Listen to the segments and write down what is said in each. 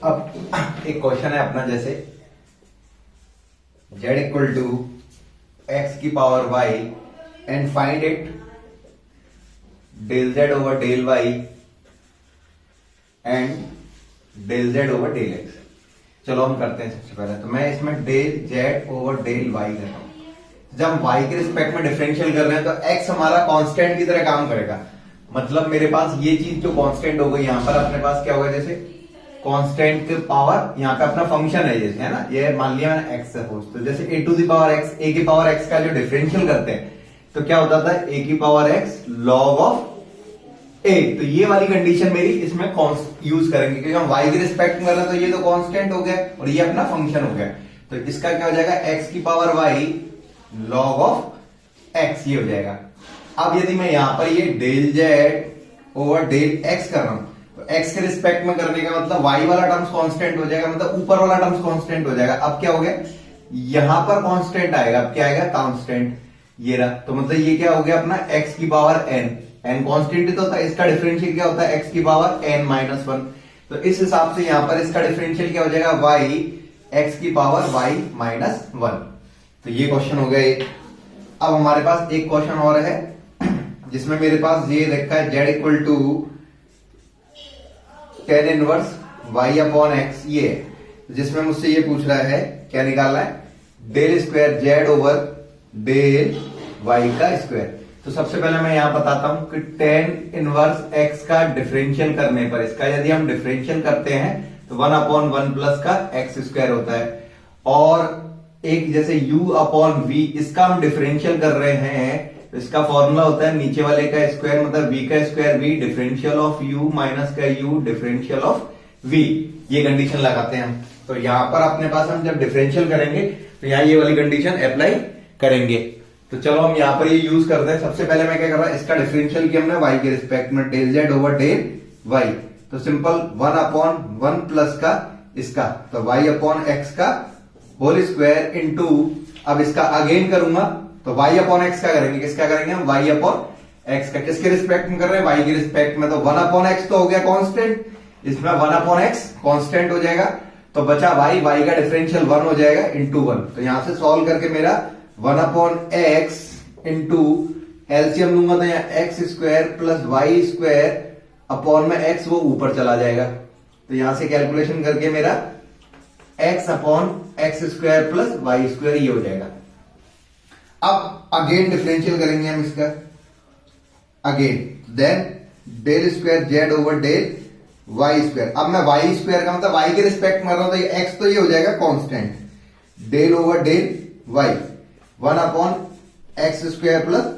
अब एक क्वेश्चन है अपना, जैसे z इक्वल टू एक्स की power y and find it del z over del y and del z over del x। चलो हम करते हैं। सबसे पहले तो मैं इसमें del z over del y कर रहा हूं। जब हम y के रिस्पेक्ट में डिफरेंशियल कर रहे हैं तो x हमारा कांस्टेंट की तरह काम करेगा। मतलब मेरे पास ये चीज जो कांस्टेंट हो गई, यहां पर अपने पास क्या होगा, जैसे कांस्टेंट के पावर यहाँ पे अपना फंक्शन है, जैसे है ना, ये मान लिया मैंने x सपोज, तो जैसे a to the power x, a की पावर x का जो डिफरेंशियल करते हैं तो क्या होता था, a की power x log of a। तो ये वाली कंडीशन मेरी इसमें यूज करेंगे क्योंकि हम y के रिस्पेक्ट में कर रहे हैं, तो ये तो कांस्टेंट हो गया और ये अपना फंक्शन हो गया। तो इसका क्या हो जाएगा, x की power y log of x, ये हो जाएगा। अब यदि मैं यहां पर ये del z over del x कर रहा हूं तो x के रिस्पेक्ट में करने का मतलब y वाला टर्म्स कांस्टेंट हो जाएगा, मतलब ऊपर वाला टर्म्स कांस्टेंट हो जाएगा। अब क्या हो गया, यहां पर कांस्टेंट आएगा, अब क्या आएगा, कांस्टेंट ये रहा। तो मतलब ये क्या हो गया अपना x की पावर n, n कांस्टेंट ही तो होता है, इसका डिफरेंशियल क्या होता है, x की पावर n माइनस 1। तो इस हिसाब से यहां पर इसका डिफरेंशियल क्या हो जाएगा, y x की पावर y माइनस 1। तो ये क्वेश्चन हो गया। अब हमारे पास एक क्वेश्चन और है जिसमें मेरे पास ये रखा है z equal to tan inverse y upon x, ये है जिसमें मुझसे ये पूछ रहा है क्या निकालना है, del square z over del y का स्क्वायर। तो सबसे पहले मैं यहां बताता हूं कि tan इनवर्स x का डिफरेंशियल करने पर, इसका यदि हम डिफरेंशियल करते हैं तो 1 अपॉन 1 प्लस का x स्क्वायर होता है। और एक जैसे u अपॉन v, इसका हम डिफरेंशियल कर रहे हैं तो इसका फॉर्मूला होता है नीचे वाले का स्क्वायर मतलब v का square v, differential of u minus का u, डिफरेंशियल ऑफ v। ये कंडीशन लगाते हैं हम। तो यहां पर अपने पास हम जब डिफरेंशियल करेंगे तो यहां ये वाली कंडीशन अप्लाई करेंगे। तो चलो हम यहां पर ये यूज करते हैं। सबसे पहले मैं क्या कर रहा हूं, इसका डिफरेंशियल किया हमने y के रिस्पेक्ट में, del z over del y। तो सिंपल 1 अपॉन 1 प्लस का इसका, तो y अपॉन x का होल स्क्वायर इंटू, अब इसका अगेन करूंगा तो y अपॉन x का करेंगे, किसका करेंगे हम, y अपॉन x का। किसके रिस्पेक्ट में कर रहे हैं, y के रिस्पेक्ट में। तो 1 अपॉन x तो हो गया कांस्टेंट, इसमें 1 अपॉन x कांस्टेंट हो जाएगा, तो बचा y का डिफरेंशियल 1 हो जाएगा इंटू 1। तो यहां से सॉल्व करके मेरा 1 अपॉन x इंटू एलसीएम लूंगा तो यहाँ x square plus y square upon में x वो ऊपर चला जाएगा। तो यहां से कैलकुलेशन करके मेरा x upon x square plus y square ये हो जाएगा। अब अगेन डिफरेंशियल करेंगे हम इसका, again then del square z over del y square. अब मैं वाई स्क्वायर का मतलब वाई के रिस्पेक्ट में रहा हूं तो ये एक्स तो ये हो जाएगा constant, del over del y 1 upon x square plus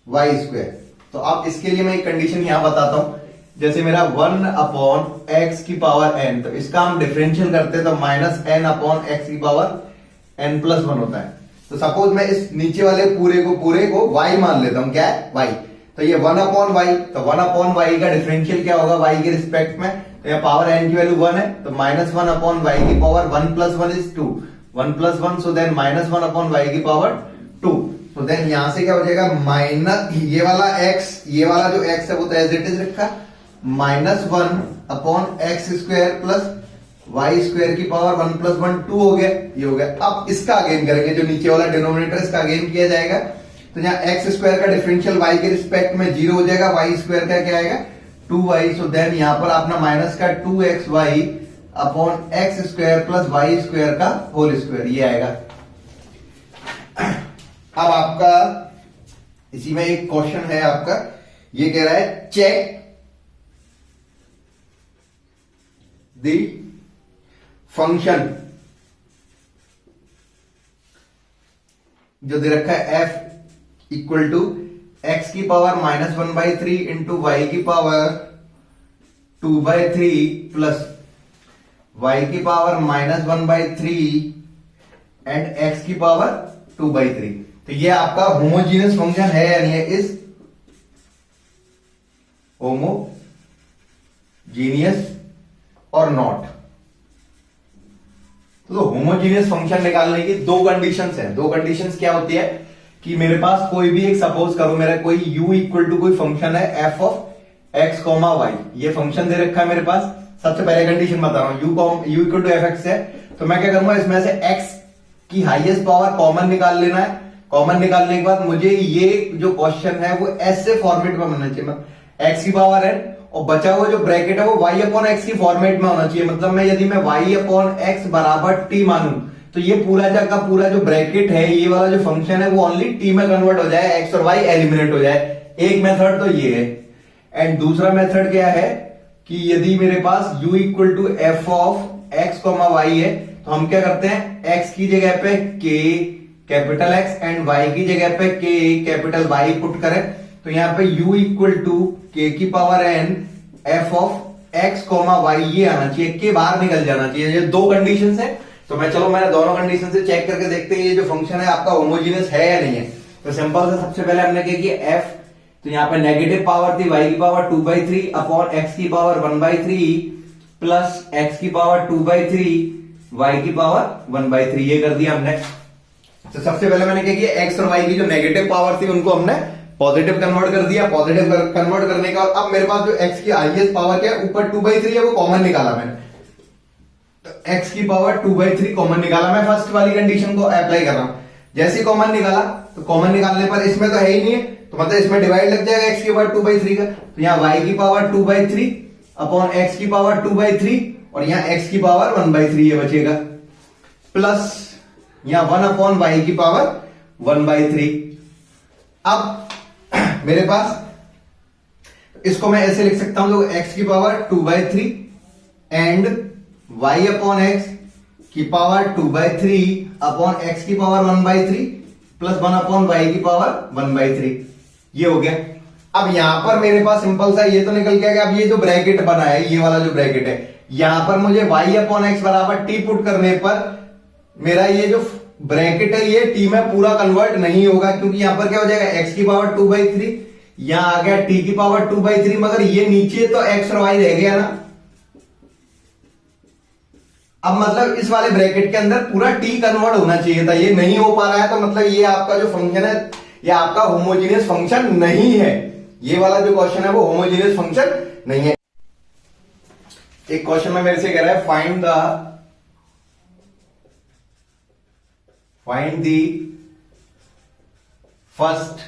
y square. तो अब इसके लिए मैं एक कंडीशन यहां बताता हूं, जैसे मेरा 1 अपॉन एक्स की पावर n, तो इसका हम डिफरेंशियल करते हैं तो माइनस n अपॉन एक्स की पावर n प्लस 1 होता है। तो सपोज मैं इस नीचे वाले पूरे को y मान लेता हूं, क्या है y। तो ये 1 अपॉन y, तो 1 अपॉन y का डिफरेंशियल क्या होगा y के रिस्पेक्ट में, तो यहाँ पावर n की वैल्यू 1 है तो माइनस 1 अपॉन y की power 1 plus 1 is 2, 1 plus 1 so then minus 1 upon y की पावर 2। तो देन यहां से क्या हो जाएगा, माइनस ये वाला x, ये वाला जो x है वो तो एज इट इज रखा, minus 1 upon x square plus y square की पावर 1 प्लस 1 2 हो गया, ये हो गया। अब इसका अगेन करेंगे, जो नीचे वाला डिनोमिनेटर इसका अगेन किया जाएगा। तो यहाँ एक्स स्क्वायर का डिफरेंशियल वाई के रिस्पेक्ट में 0 हो जाएगा, वाई स्क्वायर का क्या आएगा 2y। सो देन यहां पर अपना माइनस का 2xy upon x square plus y square का होल स्क्वायर ये आएगा। अब आपका इसी में एक क्वेश्चन है आपका, ये कह रहा है चेक दी फंक्शन जो दे रखा है f इक्वल टू एक्स की पावर माइनस 1/3 इंटू वाई की पावर 2/3 प्लस वाई की पावर माइनस 1/3 एंड एक्स की पावर 2/3। तो ये आपका होमोजीनियस फंक्शन है यानी ये इज होमोजीनियस और नॉट। तो होमोजीनियस फंक्शन निकालने की दो कंडीशंस हैं। दो कंडीशंस क्या होती है कि मेरे पास कोई भी एक, सपोज करो मेरा कोई u इक्वल टू कोई फंक्शन है f ऑफ x, y, ये फंक्शन दे रखा है मेरे पास सबसे पहले कंडीशन बता रहा हूं, u equal to f x है, तो मैं क्या करूंगा, इसमें से एक्स की हाईएस्ट पावर कॉमन निकाल लेना है। कॉमन निकालने के बाद मुझे ये जो क्वेश्चन है वो ऐसे फॉर्मेट में बनना चाहिए, एक्स की पावर एन और बचा हुआ जो ब्रैकेट है वो वाई अपॉन एक्स की फॉर्मेट में होना चाहिए। मतलब मैं यदि मैं वाई अपॉन एक्स बराबर टी मानूं तो ये पूरा का पूरा जो ब्रैकेट है, ये वाला जो फंक्शन है वो ओनली टी में कन्वर्ट हो जाए, एक्स और वाई एलिमिनेट हो जाए। एक मेथड तो ये है। एंड दूसरा मेथड क्या है कि यदि मेरे पास u equal to f of x comma y है तो हम क्या करते हैं, x की जगह पे k capital X and y की जगह पे k कैपिटल Y पुट करें तो यहाँ पे u इक्वल टू k की power n f of x comma y ये आना चाहिए, k बाहर निकल जाना चाहिए। ये दो कंडीशन है। तो मैं चलो मैंने दोनों कंडीशन से चेक करके देखते हैं ये जो फंक्शन है आपका होमोजीनियस है या नहीं है। तो सिंपल से सबसे पहले हमने क्या किया, f तो यहाँ पे नेगेटिव पावर थी y की पावर 2/3 अपॉन x की पावर 1/3 प्लस x की पावर 2/3 y की पावर 1/3 ये कर दिया हमने। तो सबसे पहले मैंने क्या किया, x और y की जो नेगेटिव पावर थी उनको हमने पॉजिटिव कन्वर्ट कर दिया। पॉजिटिव कन्वर्ट करने के बाद अब मेरे पास जो x की हाईएस्ट पावर क्या है, ऊपर 2/3 है वो कॉमन निकाला मैंने, तो x की पावर 2/3 कॉमन निकाला। मैं फर्स्ट वाली कंडीशन को अप्लाई कर रहा हूं। जैसे कॉमन निकाला तो कॉमन निकालने पर इसमें तो है ही नहीं है, तो मतलब इसमें डिवाइड लग जाएगा x की पावर 2/3 का, तो यहाँ y की पावर 2/3 अपॉन x की पावर 2/3 और यहाँ x की पावर 1/3 ये बचेगा, प्लस यहाँ 1 अपॉन y की पावर 1/3। अब मेरे पास इसको मैं ऐसे लिख सकता हूं, तो x की power 2/3 and y upon x की पावर 2/3 अपॉन x की पावर 1/3 प्लस 1 अपॉन y की पावर 1/3 ये हो गया। अब यहां पर मेरे पास सिंपल सा ये तो निकल गया कि अब ये जो ब्रैकेट बना है, ये वाला जो ब्रैकेट है, यहां पर मुझे y अपॉन एक्स बराबर टी पुट करने पर मेरा ये जो ब्रैकेट है ये टी में पूरा कन्वर्ट नहीं होगा, क्योंकि यहां पर क्या हो जाएगा, x की पावर 2/3 यहां आ गया t की पावर 2/3, मगर ये नीचे तो x और y रह गया ना। अब मतलब इस वाले ब्रैकेट के अंदर पूरा t कन्वर्ट होना चाहिए था, ये नहीं हो पा रहा है, तो मतलब ये आपका जो फंक्शन है ये आपका होमोजीनियस फंक्शन नहीं है। ये वाला जो क्वेश्चन है वो होमोजीनियस फंक्शन नहीं है। एक क्वेश्चन में मेरे से कह रहा है find the first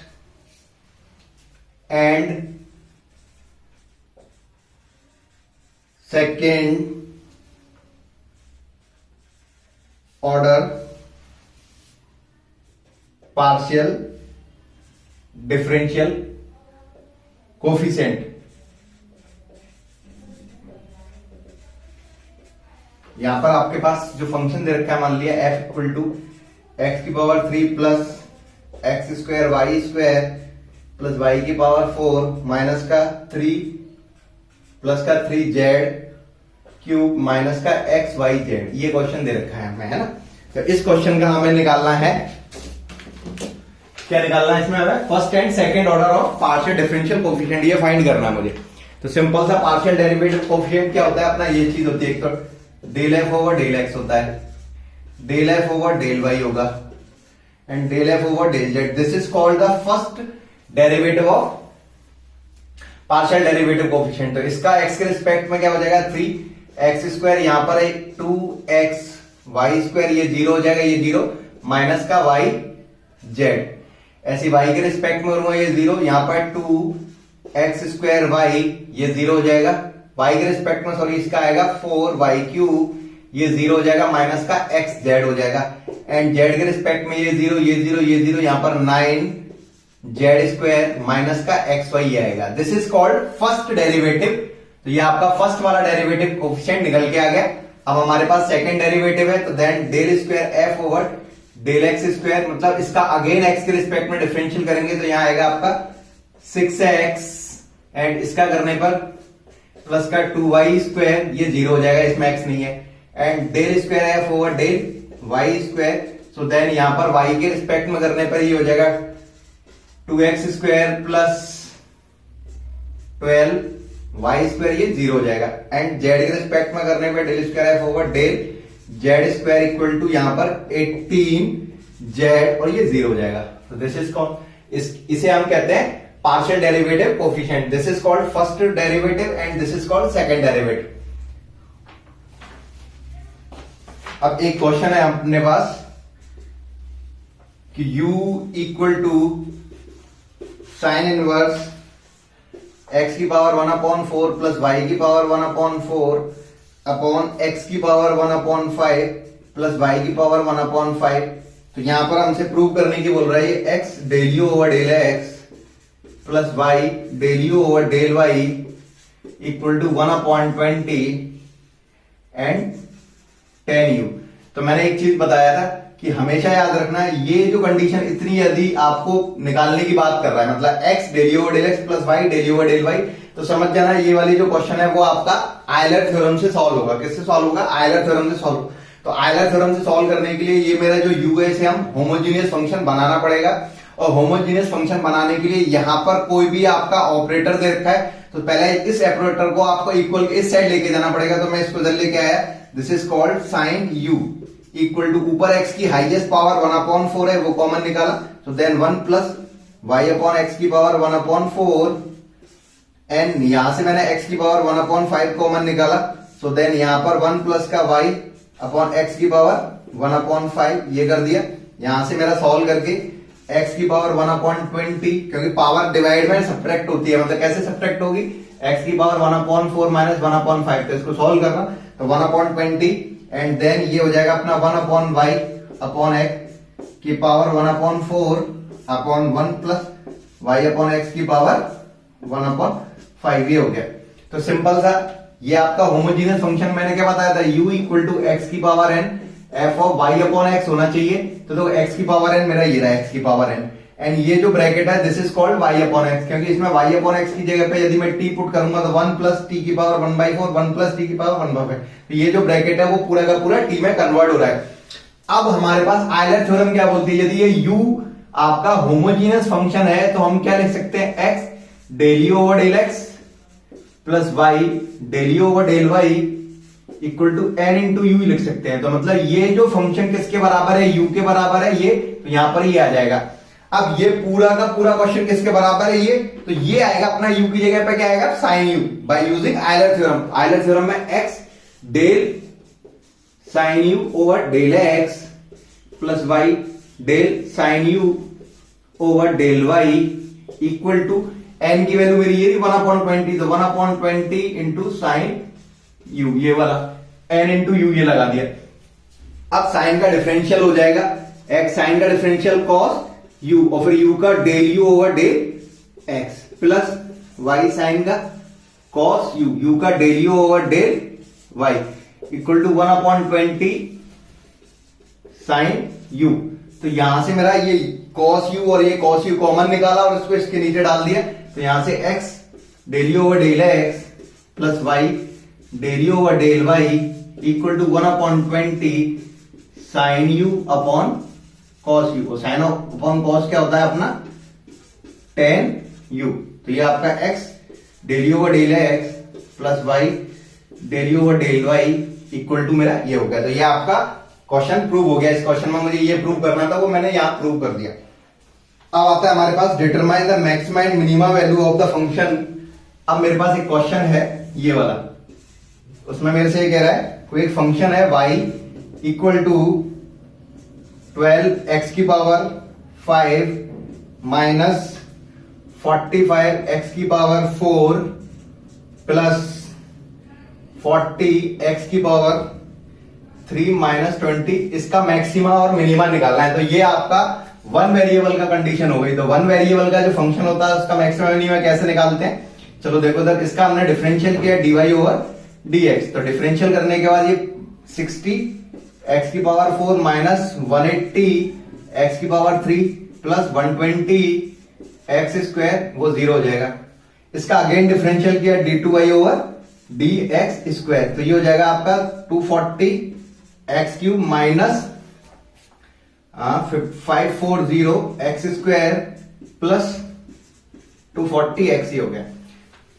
and second order partial differential coefficient. यहां पर आपके पास जो फंक्शन दे रखा है, मान लिया f इक्वल टू एक्स की power 3 plus x square y square plus y की पावर 4 माइनस का 3 प्लस का 3 जेड क्यूब माइनस का एक्स वाई जेड, ये क्वेश्चन दे रखा है हमें, है ना। तो इस क्वेश्चन का हमें निकालना है, क्या निकालना है इसमें हमें, first and second order of partial differential coefficient, ये फाइंड करना है मुझे। तो सिंपल सा पार्शियल डेरिवेटिव कोफिशिएंट क्या होता है अपना, ये चीज होती है, एक तो del F over del X होता है, del F over del Y होगा and del F over del Z. This is called the first derivative of partial derivative coefficient. तो इसका एक्स के रिस्पेक्ट में क्या हो जाएगा, 3x स्क्वायर, यहां पर एक 2x वाई स्क्वायर, ये 0 हो जाएगा, ये 0 माइनस का वाई जेड, ऐसे y के रिस्पेक्ट में करूंगा, ये 0, यहां पर 2x स्क्वायर वाई, ये 0 हो जाएगा, y के रिस्पेक्ट में सॉरी इसका आएगा 4y क्यूब, ये 0 हो जाएगा, माइनस का x जेड हो जाएगा, एंड z के रिस्पेक्ट में ये 0 ये 0 ये 0, यहां पर 9z स्क्वायर माइनस का एक्स वाई आएगा। This is called first derivative. तो ये आपका फर्स्ट वाला डेरिवेटिव कोफिशिएंट निकल के आ गया। अब हमारे पास सेकंड डेरिवेटिव है, तो then del square f over del x square, मतलब इसका अगेन एक्स के रिस्पेक्ट में डिफरेंशियल करेंगे तो यहां आएगा आपका 6x एंड इसका करने पर प्लस का 2y स्क्वायर, ये 0 हो जाएगा, इसमें x नहीं है, and del square f over del y square, so then यहां पर y के रिस्पेक्ट में करने पर ये हो जाएगा 2x square plus 12y square, ये 0 हो जाएगा, एंड z के रिस्पेक्ट में करने पर del square f over del z square equal to यहां पर 18z और ये 0 हो जाएगा। तो दिस इज कॉल्ड, इसे हम कहते हैं partial derivative coefficient. This is called first derivative and this is called second derivative. अब एक क्वेश्चन है अपने पास कि u equal to sine inverse x की पावर 1/4 प्लस y की पावर 1/4 अपॉन x की पावर 1/5 प्लस y की पावर 1/5। तो यहां पर हमसे प्रूव करने की बोल रहा है ये x del u over del x plus y del u over del y equal to 1/20 and 10u। तो मैंने एक चीज बताया था कि हमेशा याद रखना ये जो कंडीशन इतनी यदि आपको निकालने की बात कर रहा है, मतलब x del u over del x plus y del u over del y, तो समझ जाना ये वाली जो क्वेश्चन है वो आपका आयलर थ्योरम से सॉल्व होगा। किससे सॉल्व होगा? आयलर थ्योरम से सॉल्व। तो आयलर थ्योरम से सॉल्व करने के लिए ये मेरा जो u है इसे हम होमोजीनियस फंक्शन बनाना पड़ेगा, और होमोजीनियस फंक्शन बनाने के लिए यहां पर कोई भी आपका ऑपरेटर दे रखा है तो पहले इस ऑपरेटर को आपको इक्वल के इस साइड लेके जाना पड़ेगा। तो मैं इसको इधर लेके आया, this is called sine u equal to ऊपर x की हाईएस्ट पावर 1/4 है वो कॉमन निकाला, तो then 1 plus y upon x की पावर 1/4 एंड यहां से मैंने x की पावर 1/5 कॉमन निकाला, सो देन यहां पर 1 प्लस का y अपॉन x की पावर 1/5 ये कर दिया। यहां से मेरा सॉल्व करके x की पावर 1/20, क्योंकि पावर डिवाइड में सब्ट्रैक्ट होती है, मतलब कैसे सब्ट्रैक्ट होगी? x की पावर 1/4 माइनस 1/5, तो इसको सॉल्व करना तो 1/20 एंड देन ये हो जाएगा अपना 1/y अपॉन x की power 1/4 upon 1 plus y upon x की पावर 1/5 ये हो गया। तो सिंपल सा ये आपका होमोजीनियस फंक्शन मैंने क्या बताया था, u इक्वल टू एक्स की power n f of y upon x होना चाहिए। तो देखो x की पावर n मेरा ये रहा x की पावर n एंड ये जो ब्रैकेट है this is called y upon x, क्योंकि इसमें y अपॉन x की जगह पे यदि मैं t पुट करूंगा तो 1 प्लस t की पावर 1/4 1 प्लस t की पावर 1/5, तो ये जो ब्रैकेट है वो पूरा का पूरा t में कन्वर्ट हो रहा है। अब हमारे पास आयलर थ्योरम क्या बोलती है, यदि ये u आपका होमोजीनियस फंक्शन है तो हम क्या लिख सकते हैं, x del u over del x plus y del u over del y equal to n into u लिख सकते हैं। तो मतलब ये जो फंक्शन किसके बराबर है, u के बराबर है ये, तो यहां पर ये आ जाएगा। अब ये पूरा का पूरा क्वेश्चन किसके बराबर है ये, तो ये आएगा अपना u की जगह पे क्या आएगा, sine u by using Euler theorem. Euler theorem में x del sine u over del x plus y del sine u over del y equal to n की वैल्यू मेरी ये 1/20, तो 1/20 इंटू साइन u, ये वाला n इंटू यू ये लगा दिया। अब साइन का डिफरेंशियल हो जाएगा, x साइन का डिफरेंशियल कॉस u और फिर u का del u over del x plus y sine का कॉस u का del u over del y equal to 1/20 sine u। तो यहां से मेरा ये cos u और ये cos u कॉमन निकाला और इसको इसके नीचे डाल दिया, तो यहां से x del u over del x plus y del u over del y equal to 1/20 sine u upon cos u। और साइन अपॉन कॉस क्या होता है अपना tan u। तो ये आपका x del u over del x plus y del u over del y equal to मेरा ये हो गया। तो ये आपका क्वेश्चन प्रूव हो गया। इस क्वेश्चन में मुझे ये प्रूव करना था, वो मैंने यहां प्रूव कर दिया। अब आता है हमारे पास determine the maxima and minima value of the function. अब मेरे पास एक क्वेश्चन है ये वाला, उसमें मेरे से ये कह रहा है कोई एक फंक्शन है y इक्वल टू 12x की पावर 5 माइनस 45x की पावर 4 प्लस 40x की पावर 3 माइनस 20, इसका मैक्सिमा और मिनिमा निकालना है। तो ये आपका वन वेरिएबल का कंडीशन हो गई। तो वन वेरिएबल का जो फंक्शन होता है उसका मैक्सिमा मिनिमा कैसे निकालते हैं, चलो देखो इधर इसका हमने डिफरेंशियल किया dy ओवर dx। तो डिफरेंशियल करने के बाद ये 60 x की पावर 4 माइनस 180 x की पावर 3 प्लस 120 x स्क्वायर वो 0 हो जाएगा। इसका अगेन डिफरेंशियल किया d2y ओवर dx स्क्वायर, तो ये हो जाएगा आपका 240 x cube minus 540 x square plus 240 x ही हो गया।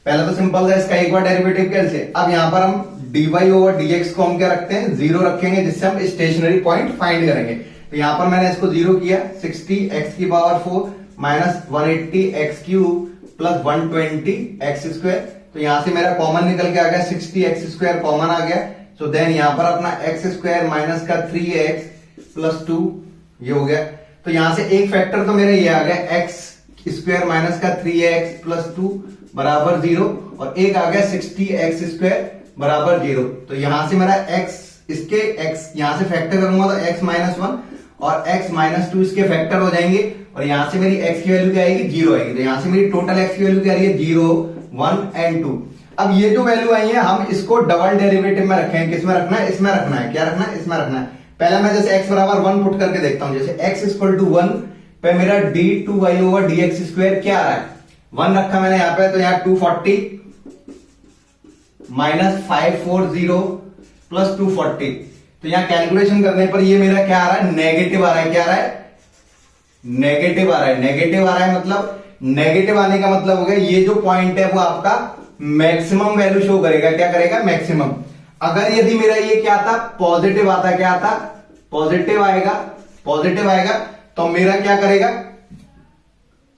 पहले तो सिंपल था, इसका एक बार डेरिवेटिव कैसे। अब यहां पर हम dy ओवर dx को हम क्या रखते हैं, 0 रखेंगे, जिससे हम स्टेशनरी पॉइंट फाइंड करेंगे। तो यहां पर मैंने इसको 0 किया, 60 x की power 4 minus 180 x cube plus 120 x square. तो यहां से मेरा कॉमन निकल के आ गया 60 x स्क्वायर कॉमन आ गया, सो देन यहां पर अपना एक्स स्क्वायर माइनस का 3x प्लस 2 ये हो गया। तो यहां से एक फैक्टर तो मेरा ये आ गया एक्स स्क्वायर माइनस का 3x प्लस 2 बराबर 0 और एक आ गया 60x स्क्वायर बराबर 0। तो यहां से मेरा x इसके x यहां से फैक्टर करूंगा तो x माइनस 1 और x माइनस 2 इसके फैक्टर हो जाएंगे और यहां से मेरी x की वैल्यू क्या आएगी 0 आएगी। तो यहां से मेरी टोटल x की वैल्यू क्या आ रही है 0 1 एंड 2। अब ये जो वैल्यू आई है हम इसको डबल डेरिवेटिव में रखें। किसमें रखना है? इसमें रखना है। क्या रखना है? इसमें रखना है। पहले मैं जैसे x बराबर 1 पुट करके देखता हूं। जैसे x इक्वल टू 1 पे मेरा d2y ओवर dx स्क्वायर क्या आ रहा है 1 रखा मैंने यहां पे। तो यहां 240 माइनस 540 प्लस 240। तो यहां कैलकुलेशन करने पर ये मेरा क्या आ रहा है नेगेटिव आ रहा है। क्या आ रहा है? नेगेटिव आ रहा है। नेगेटिव आ रहा है मतलब नेगेटिव आने का मतलब हो गया ये जो पॉइंट है वो आपका मैक्सिमम वैल्यू शो करेगा। क्या करेगा? मैक्सिमम। अगर यदि मेरा ये क्या था पॉजिटिव आता, क्या आता पॉजिटिव आएगा, पॉजिटिव आएगा तो मेरा क्या करेगा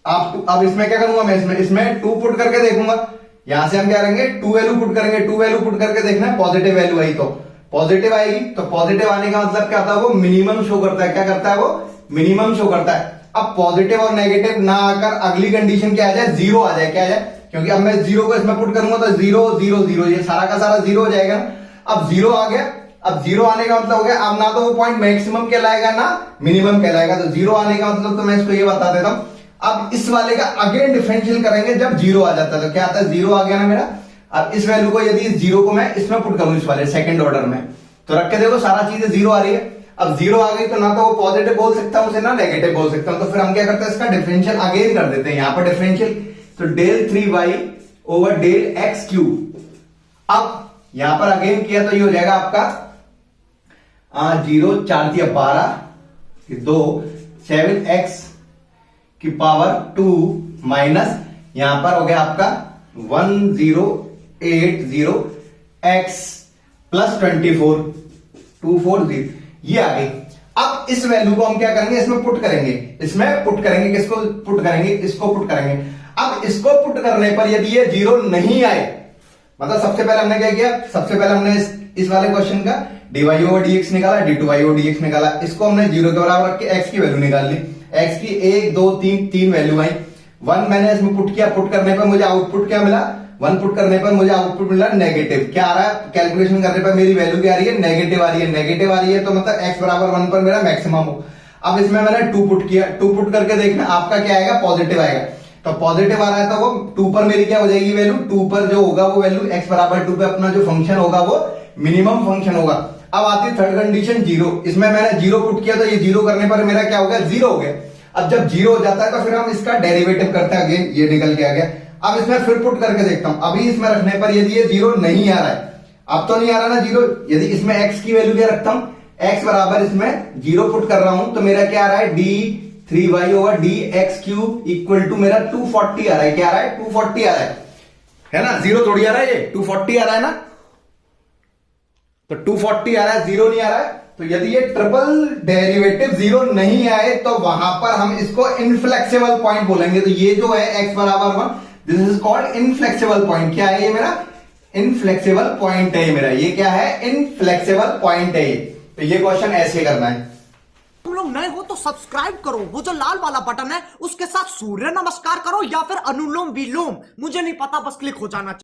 आप अब इसमें क्या करूंगा मैं इसमें 2 पुट करके देखूंगा। यहां से हम क्या करेंगे 2 वैल्यू पुट करेंगे। 2 वैल्यू पुट करके देखना है पॉजिटिव वैल्यू आई तो पॉजिटिव आएगी। तो पॉजिटिव आने का मतलब क्या होता है वो मिनिमम शो करता है। क्या करता है वो? मिनिमम शो करता है। अब पॉजिटिव और नेगेटिव ना आकर अगली कंडीशन क्या आ जाए 0 आ जाए। क्या आ जाए? क्योंकि अब मैं 0 को इसमें पुट करूंगा तो 0 0 0 ये सारा का सारा 0 हो जाएगा। अब 0 आ गया। अब 0 आने का मतलब हो गया अब ना तो वो पॉइंट मैक्सिमम कहलाएगा ना मिनिमम कहलाएगा। तो 0 आने का मतलब तो मैं इसको ये बता देता हूं। अब इस वाले का अगेन डिफरेंशियल करेंगे जब 0 आ जाता है। तो क्या आता है 0 आ गया ना मेरा। अब इस वैल्यू को यदि इस 0 को मैं इसमें पुट करूं इस वाले सेकंड ऑर्डर में तो रख के देखो सारा चीजें 0 आ रही है। अब 0 आ गई तो ना तो वो पॉजिटिव बोल सकता हूं उसे ना नेगेटिव बोल सकता हूं। तो फिर हम क्या करते हैं इसका डिफरेंशियल अगेन कर देते हैं यहां पर डिफरेंशियल। तो del 3y over del x cube. अब यहां पर अगेन किया तो ये हो जाएगा आपका 0 4 दिया 12 2 7x की पावर 2 माइनस यहां पर हो गया आपका 1080 x प्लस 24 240 ये आ गई। अब इस वैल्यू को हम क्या करेंगे इसमें पुट करेंगे। इसमें पुट करेंगे किसको पुट करेंगे? इसको पुट करेंगे। अब इसको पुट करने पर यदि ये 0 नहीं आए मतलब सबसे पहले हमने क्या किया सबसे पहले हमने इस वाले क्वेश्चन का dy ओवर dx निकाला d2y ओवर dx निकाला। इसको हमने 0 के बराबर रख के x की वैल्यू निकाल ली। x की 1 2 3 वैल्यू आई। 1 मैंने इसमें पुट किया। पुट करने पर मुझे आउटपुट क्या मिला 1 पुट करने पर मुझे आउटपुट मिला नेगेटिव। क्या आ रहा है कैलकुलेशन करने पर मेरी वैल्यू क्या आ रही है नेगेटिव आ रही है। नेगेटिव आ रही है तो मतलब x बराबर 1 पर मेरा मैक्सिमम हो। अब इसमें मैंने 2 पुट किया। 2 पुट करके देखना आपका क्या आएगा पॉजिटिव आएगा। तो पॉजिटिव आ रहा है तो वो 2 पर मेरी क्या हो जाएगी वैल्यू 2 पर जो होगा वो वैल्यू x बराबर 2 पे अपना जो फंक्शन होगा वो मिनिमम फंक्शन होगा। अब आती है थर्ड कंडीशन 0। इसमें मैंने 0 पुट किया तो ये 0 करने पर मेरा क्या हो गया 0 हो गया। अब जब 0 हो जाता है तो फिर हम इसका डेरिवेटिव करते हैं। अगेन ये निकल के आ गया। अब इसमें फिर पुट करके देखता हूं। अभी इसमें रखने पर यदि ये 0 नहीं आ रहा है अब तो नहीं आ रहा ना 0। यदि इसमें x की वैल्यू क्या रखता हूं x बराबर इसमें 0 पुट कर रहा हूं तो मेरा क्या आ रहा है d3y over dx cube equal to मेरा 240 आ रहा है। क्या आ रहा है 240 आ रहा है ना 0 थोड़ी आ रहा है ये 240 आ रहा है ना। तो 240 आ रहा है 0 नहीं आ रहा है। तो यदि ये ट्रिपल डेरिवेटिव 0 नहीं आए तो वहां पर हम इसको इनफ्लेक्सिबल पॉइंट बोलेंगे। तो ये जो है x बराबर 1 this is called inflexible point. क्या है ये मेरा इनफ्लेक्सिबल पॉइंट है मेरा। ये क्या है इनफ्लेक्सिबल पॉइंट है ये। तो ये क्वेश्चन ऐसे करना है। तुम लोग नए हो तो सब्सक्राइब करो। वो जो लाल वाला बटन है उसके साथ सूर्य नमस्कार करो या फिर अनुलोम विलोम मुझे नहीं पता बस क्लिक हो जाना चाहिए।